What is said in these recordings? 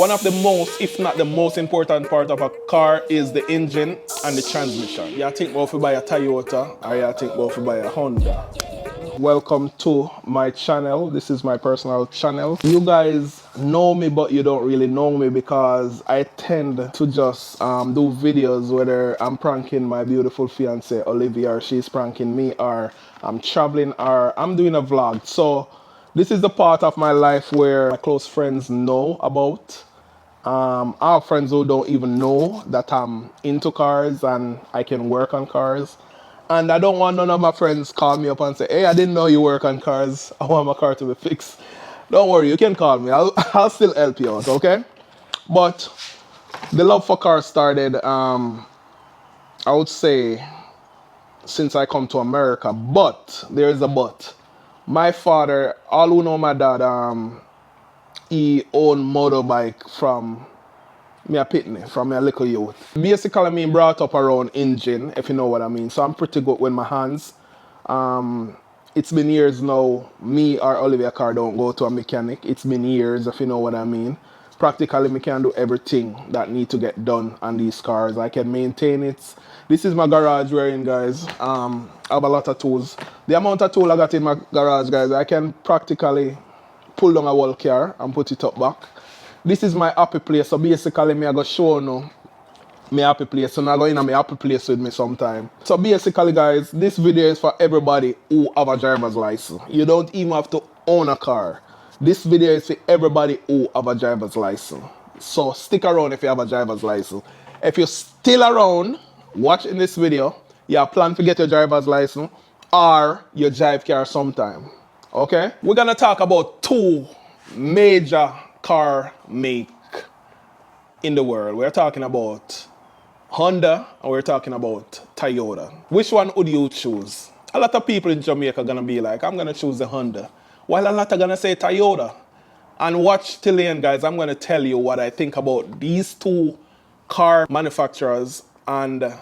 One of the most, if not the most important part of a car is the engine and the transmission. You think about if you buy a Toyota or you think about if you buy a Honda. Welcome to my channel. This is my personal channel. You guys know me, but you don't really know me because I tend to just do videos whether I'm pranking my beautiful fiance Olivia or she's pranking me or I'm traveling or I'm doing a vlog. So this is the part of my life where my close friends know about. I have friends who don't even know that I'm into cars and I can work on cars. And I don't want none of my friends call me up and say, hey, I didn't know you work on cars. I want my car to be fixed. Don't worry, you can call me. I'll still help you out, okay? But the love for cars started, I would say, since I come to America. But there is a but. My father, all who know my dad, he owned motorbike from me a pitney, from me a little youth. Basically, me brought up around engine, if you know what I mean. So I'm pretty good with my hands. It's been years now, me or Olivia Carr don't go to a mechanic. It's been years, if you know what I mean. Practically, me can do everything that need to get done on these cars. I can maintain it. This is my garage we're in, guys. I have a lot of tools. The amount of tool I got in my garage, guys, I can practically pull down a whole car and put it up back. This is my happy place, so basically me I go show you my happy place, so I go in my happy place with me sometime. So basically guys, this video is for everybody who have a driver's license. You don't even have to own a car. This video is for everybody who have a driver's license. So stick around if you have a driver's license. If you're still around watching this video, you plan to get your driver's license or you drive car sometime. Okay? We're gonna talk about two major car make in the world. We're talking about Honda and we're talking about Toyota. Which one would you choose? A lot of people in Jamaica are gonna be like, I'm gonna choose the Honda. While a lot are gonna say Toyota. And watch till the end, guys. I'm gonna tell you what I think about these two car manufacturers and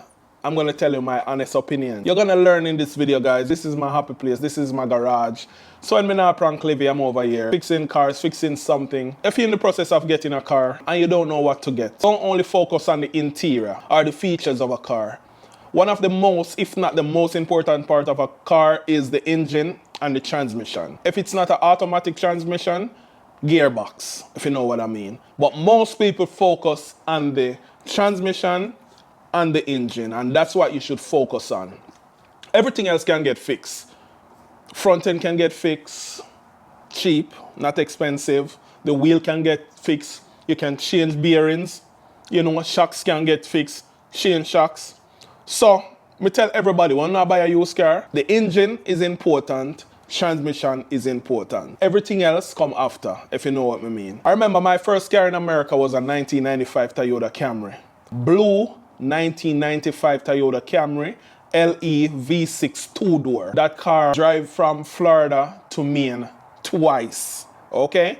I'm gonna tell you my honest opinion. You're gonna learn in this video, guys. This is my happy place. This is my garage. So when me not prank Livy, I'm over here fixing cars, fixing something. If you're in the process of getting a car and you don't know what to get, don't only focus on the interior or the features of a car. One of the most, if not the most important part of a car is the engine and the transmission. If it's not an automatic transmission, gearbox, if you know what I mean. But most people focus on the transmission and the engine, and that's what you should focus on. Everything else can get fixed. Front end can get fixed, cheap, not expensive. The wheel can get fixed. You can change bearings. You know, shocks can get fixed, change shocks. So, me tell everybody, when I buy a used car, the engine is important, transmission is important. Everything else come after, if you know what I mean. I remember my first car in America was a 1995 Toyota Camry. Blue 1995 Toyota Camry LE V6 two-door. That car drive from Florida to Maine twice. Okay?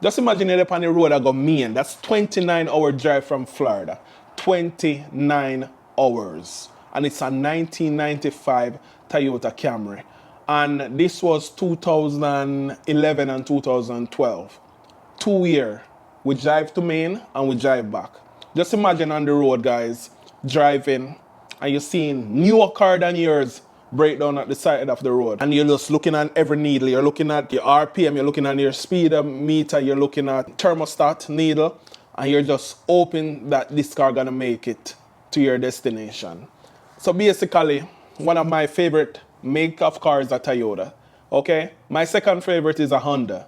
Just imagine it up on the road I go Maine. That's 29-hour drive from Florida. 29 hours. And it's a 1995 Toyota Camry. And this was 2011 and 2012. 2 years. We drive to Maine and we drive back. Just imagine on the road, guys, driving, and you're seeing newer car than yours break down at the side of the road. And you're just looking at every needle. You're looking at your RPM, you're looking at your speedometer, you're looking at thermostat needle, and you're just hoping that this car gonna make it to your destination. So basically, one of my favorite make of cars is a Toyota. Okay? My second favorite is a Honda.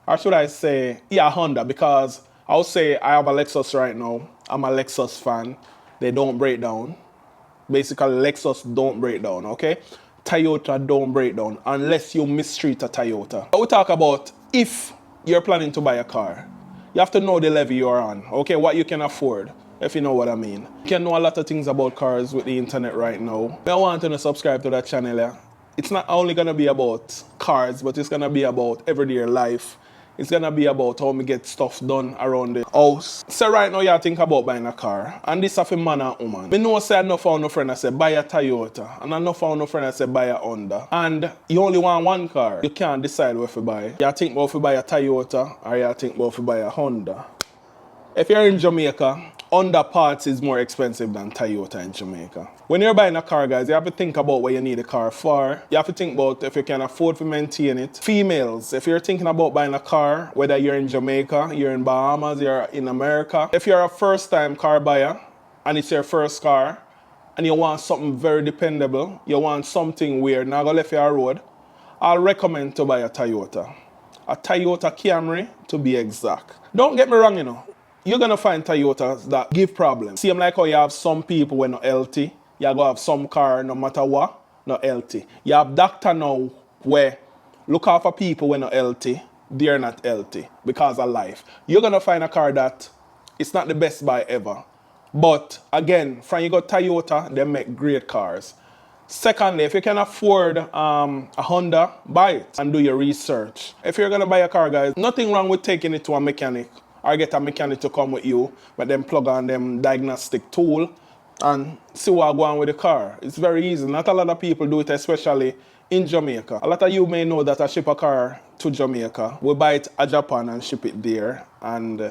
Or should I say, yeah, Honda, because I'll say I have a Lexus right now. I'm a Lexus fan. They don't break down. Basically, Lexus don't break down, okay? Toyota don't break down unless you mistreat a Toyota. We talk about if you're planning to buy a car. You have to know the level you're on, okay? What you can afford, if you know what I mean. You can know a lot of things about cars with the internet right now. I want you to subscribe to that channel, yeah? It's not only gonna be about cars, but it's gonna be about everyday life. It's gonna be about how me get stuff done around the house. So right now you think about buying a car. And this is for man and woman. Me know say enough of no friend I say buy a Toyota. And enough of no friend I say buy a Honda. And you only want one car. You can't decide what to buy. You think about if you buy a Toyota or you think about if you buy a Honda. If you're in Jamaica, Honda parts is more expensive than Toyota in Jamaica. When you're buying a car, guys, you have to think about what you need a car for. You have to think about if you can afford to maintain it. Females, if you're thinking about buying a car, whether you're in Jamaica, you're in Bahamas, you're in America, if you're a first-time car buyer and it's your first car and you want something very dependable, you want something where not gonna left you a road, I'll recommend to buy a Toyota. A Toyota Camry, to be exact. Don't get me wrong, you know. You're gonna find Toyotas that give problems. Same like how you have some people when not healthy. You go have some car, no matter what, not healthy. You have doctor now where look out for people when not healthy, they're not healthy because of life. You're gonna find a car that it's not the best buy ever. But again, from you got Toyota, they make great cars. Secondly, if you can afford a Honda, buy it and do your research. If you're gonna buy a car, guys, nothing wrong with taking it to a mechanic or get a mechanic to come with you, but then plug on them diagnostic tool and see what go on with the car. It's very easy. Not a lot of people do it, especially in Jamaica. A lot of you may know that I ship a car to Jamaica. We buy it at Japan and ship it there, and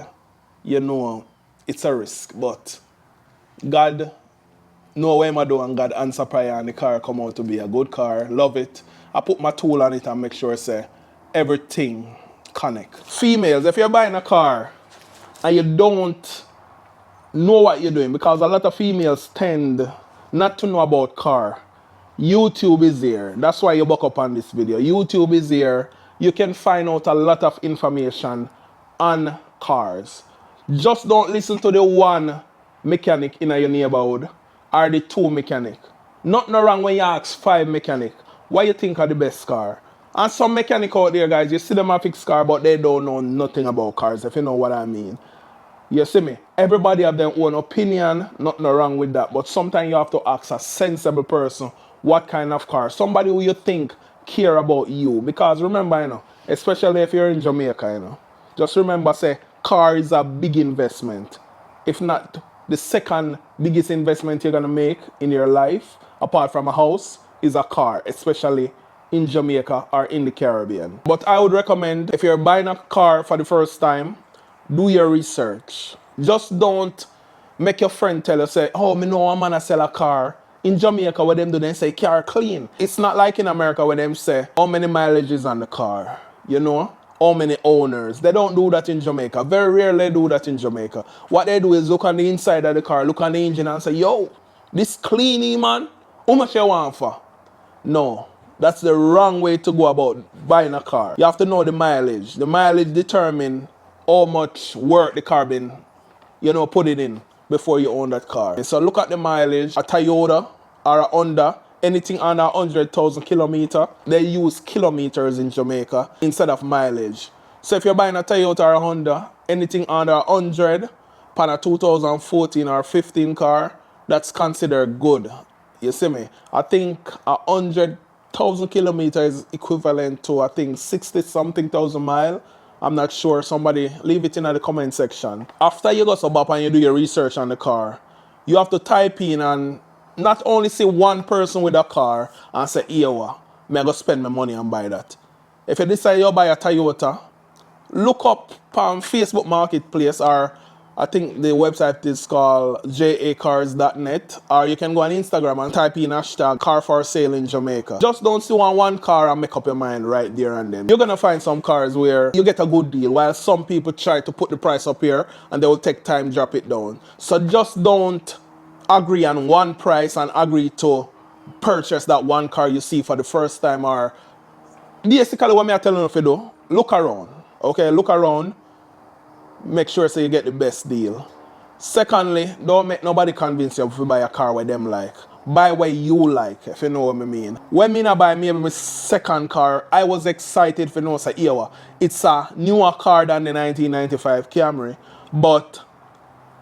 you know, it's a risk, but God know what I do and God answer prayer and the car come out to be a good car. Love it. I put my tool on it and make sure say everything connect. Females, if you're buying a car and you don't know what you're doing, because a lot of females tend not to know about car, YouTube is there. That's why you buck up on this video. YouTube is there. You can find out a lot of information on cars. Just don't listen to the one mechanic in your neighborhood or the two mechanic. Nothing wrong when you ask 5 mechanic, what you think are the best car? And some mechanic out there, guys, you see them a fix car, but they don't know nothing about cars, if you know what I mean. You see me? Everybody have their own opinion, nothing wrong with that. But sometimes you have to ask a sensible person what kind of car. Somebody who you think care about you. Because remember, you know, especially if you're in Jamaica, you know, just remember, say, car is a big investment. If not the second biggest investment you're gonna make in your life, apart from a house, is a car, especially in Jamaica or in the Caribbean. But I would recommend, if you're buying a car for the first time, do your research. Just don't make your friend tell you, say, oh, me know a man a sell a car. In Jamaica, what them do, they say car clean. It's not like in America where them say, how many mileage is on the car? You know? How many owners? They don't do that in Jamaica. Very rarely do that in Jamaica. What they do is look on the inside of the car, look on the engine and say, yo, this cleaning, man, how much you want for? No, that's the wrong way to go about buying a car. You have to know the mileage. The mileage determines how much work the car been, you know, put it in before you own that car. So look at the mileage. A Toyota or a Honda, anything under 100,000 kilometers, they use kilometers in Jamaica instead of mileage. So if you're buying a Toyota or a Honda, anything under 100 pan a 2014 or 15 car, that's considered good. You see me? I think 100,000 kilometers is equivalent to, I think, 60 something thousand miles. I'm not sure. Somebody leave it in the comment section. After you go sub up and you do your research on the car, you have to type in and not only see one person with a car and say, "Ewa, me I go spend my money and buy that." If you decide you buy a Toyota, look up on Facebook Marketplace, or I think the website is called jacars.net, or you can go on Instagram and type in hashtag car for sale in Jamaica. Just don't see one car and make up your mind right there and then. You're gonna find some cars where you get a good deal, while some people try to put the price up here and they will take time drop it down. So just don't agree on one price and agree to purchase that one car you see for the first time. Or basically what I tell you to do, look around. Okay, look around. Make sure so you get the best deal. Secondly, don't make nobody convince you to buy a car where them like. Buy what you like, if you know what I mean. When I buy maybe my second car, I was excited for know say, "Ewa, it's a newer car than the 1995 Camry." But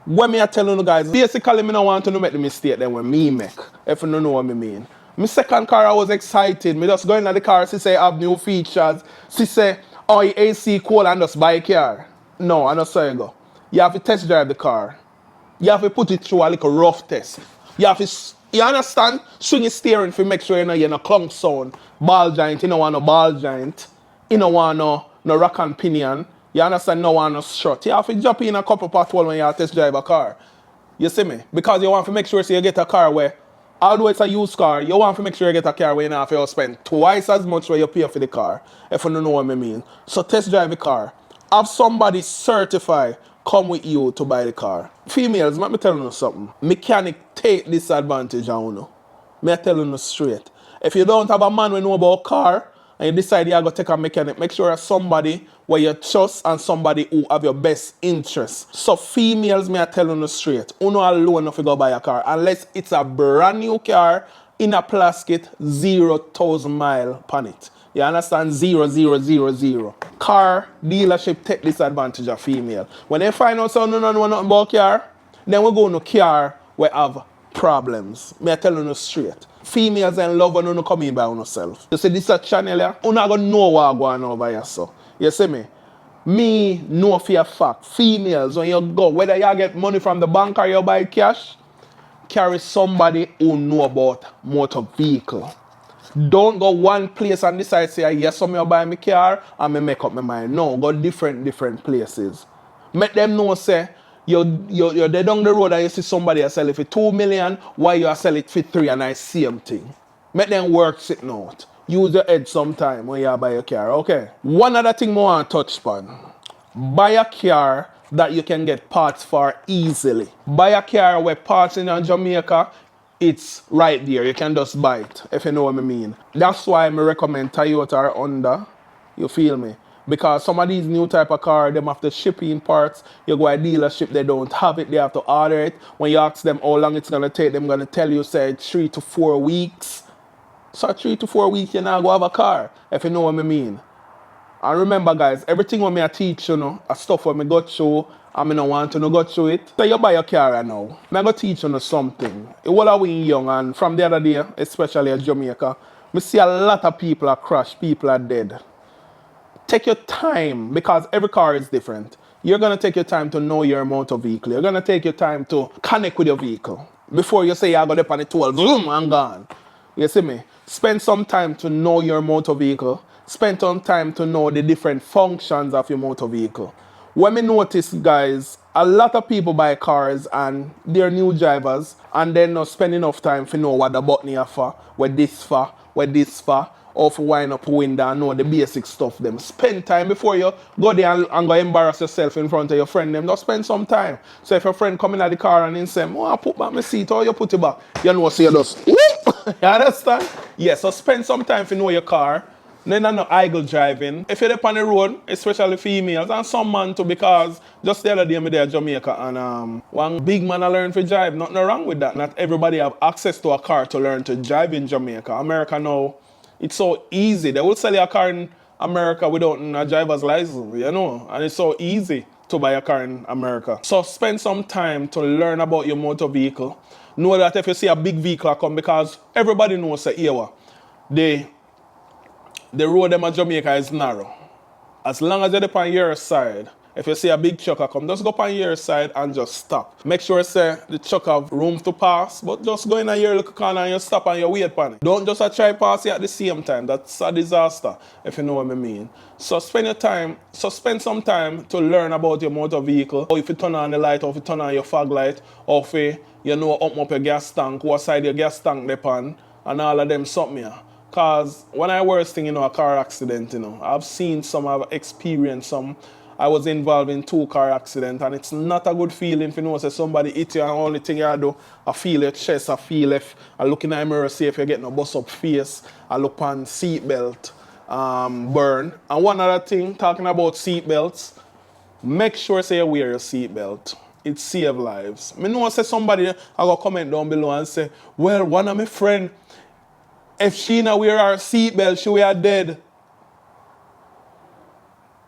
when I tell you guys, basically I don't want to make the mistake that when me make, if you don't know what I mean. My second car, I was excited. Me just go in the car, she say have new features. She say, oh, your AC cool and just buy a car. No, I don't say you go. You have to test drive the car. You have to put it through a little rough test. You have to, you understand? Swing your steering to make sure you know you're no clunk sound. Ball joint, you don't want no ball joint. You don't want no rack and pinion. You understand? No one is short. You have to jump in a couple pothole when you have to test drive a car. You see me? Because you want to make sure so you get a car where, although it's a used car, you want to make sure you get a car where you have to spend twice as much where you pay for the car, if you don't know what I mean. So test drive the car. Have somebody certify come with you to buy the car. Females, let me tell you something. Mechanic take disadvantage on you. Me tell you straight. If you don't have a man who know about car, and you decide you're going to take a mechanic, make sure you're somebody where you trust and somebody who have your best interest. So females, me I tell you straight, you know alone if you go buy a car, unless it's a brand new car in a plastic 0,000 mile on it. You understand? 0,000. Car dealership take disadvantage of female. When they find out something no know nothing about car, then we go to car where have problems. Me I tell you straight. Females and love when you come in by yourself. You see this a channel here, you not gonna know what going on over here, so. You see me? Me know for a fact. Females, when you go, whether you get money from the bank or you buy cash, carry somebody who know about motor vehicle. Don't go one place and decide say, yes, some you buy me car and me make up my mind. No, go different places. Make them know say you're there down the road and you see somebody sell it for 2 million, why you sell it for 3 and I same thing. Make them work sitting out. Use your head sometime when you buy your car, okay? One other thing I want to touch upon. Buy a car that you can get parts for easily. Buy a car where parts in Jamaica, it's right there. You can just buy it, if you know what I mean. That's why I recommend Toyota or Honda. You feel me? Because some of these new type of car, them have to ship in parts. You go to a dealership, they don't have it, they have to order it. When you ask them how long it's gonna take, them gonna tell you, say 3 to 4 weeks. So 3 to 4 weeks, you now go have a car, if you know what I mean. And remember guys, everything when I teach, you know, a stuff when I go through, and I don't want to go through it. So you buy a car right now. I'm going to teach you something. It was when young, and from the other day, especially in Jamaica, I see a lot of people are crashed, people are dead. Take your time, because every car is different. You're going to take your time to know your motor vehicle. You're going to take your time to connect with your vehicle. Before you say you're going to on the toll, zoom, and gone. You see me? Spend some time to know your motor vehicle. Spend some time to know the different functions of your motor vehicle. When I notice, guys, a lot of people buy cars and they're new drivers and they're not spending enough time to know what the button is for, what this for, or for wind up a window and know the basic stuff. Them spend time before you go there and go embarrass yourself in front of your friend. Them just spend some time. So if your friend come in at the car and he say, "Oh, I put back my seat," or you put it back, you know, so you just, you understand? Yeah, so spend some time to know your car. Then I'm not idle driving. If you're up on the road, especially females, and some man too, because just the other day I'm there in Jamaica and one big man I learned to drive. Nothing wrong with that. Not everybody have access to a car to learn to drive in Jamaica. America now, it's so easy. They will sell you a car in America without a driver's license, you know. And it's so easy to buy a car in America. So spend some time to learn about your motor vehicle. Know that if you see a big vehicle come, because everybody knows that here, the road in Jamaica is narrow. As long as you're on your side, if you see a big truck come, just go on your side and just stop. Make sure say the truck have room to pass, but just go in a your little corner and you stop and you wait upon it. Don't just try pass it at the same time. That's a disaster, if you know what I mean. So spend some time to learn about your motor vehicle. Or if you turn on the light, or if you turn on your fog light, or if you know open up your gas tank, what side your gas tank depend, and all of them something here. Because when I worst thing, a car accident, I've seen some, I've experienced some. I was involved in 2 car accidents, and it's not a good feeling if you know say somebody hit you and the only thing you do, I feel your chest, I feel if I look in the mirror, see if you get no bust up face, I look on seat belt burn. And one other thing, talking about seat belts, make sure say you wear your seat belt. It saves lives. I know say somebody, I go comment down below and say, well, one of my friend, if she not wear her seatbelt, she will dead.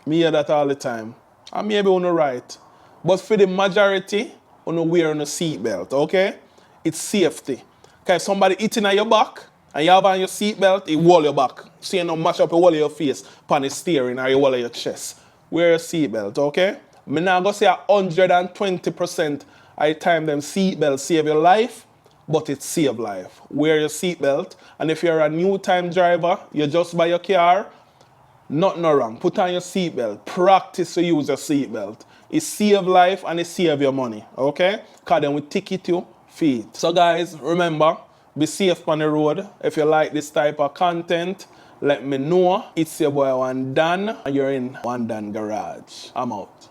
Me hear that all the time. And maybe you're right. But for the majority, you wear a seatbelt, okay? It's safety. Okay, if somebody eating at your back and you have on your seatbelt, it wall your back. So you don't mash up your wall of your face, pan the steering or your wall of your chest. Wear a seatbelt, okay? I'm not going to say 120% I time them seatbelts save your life, but it save life. Wear your seatbelt, and if you're a new time driver, you just buy your car, Nothing no wrong. Put on your seatbelt. Practice to use your seatbelt. It save life and it save your money. Okay? Because then we ticket you feet. So guys, remember, be safe on the road. If you like this type of content, let me know. It's your boy One Dan and you're in One Dan Garage. I'm out.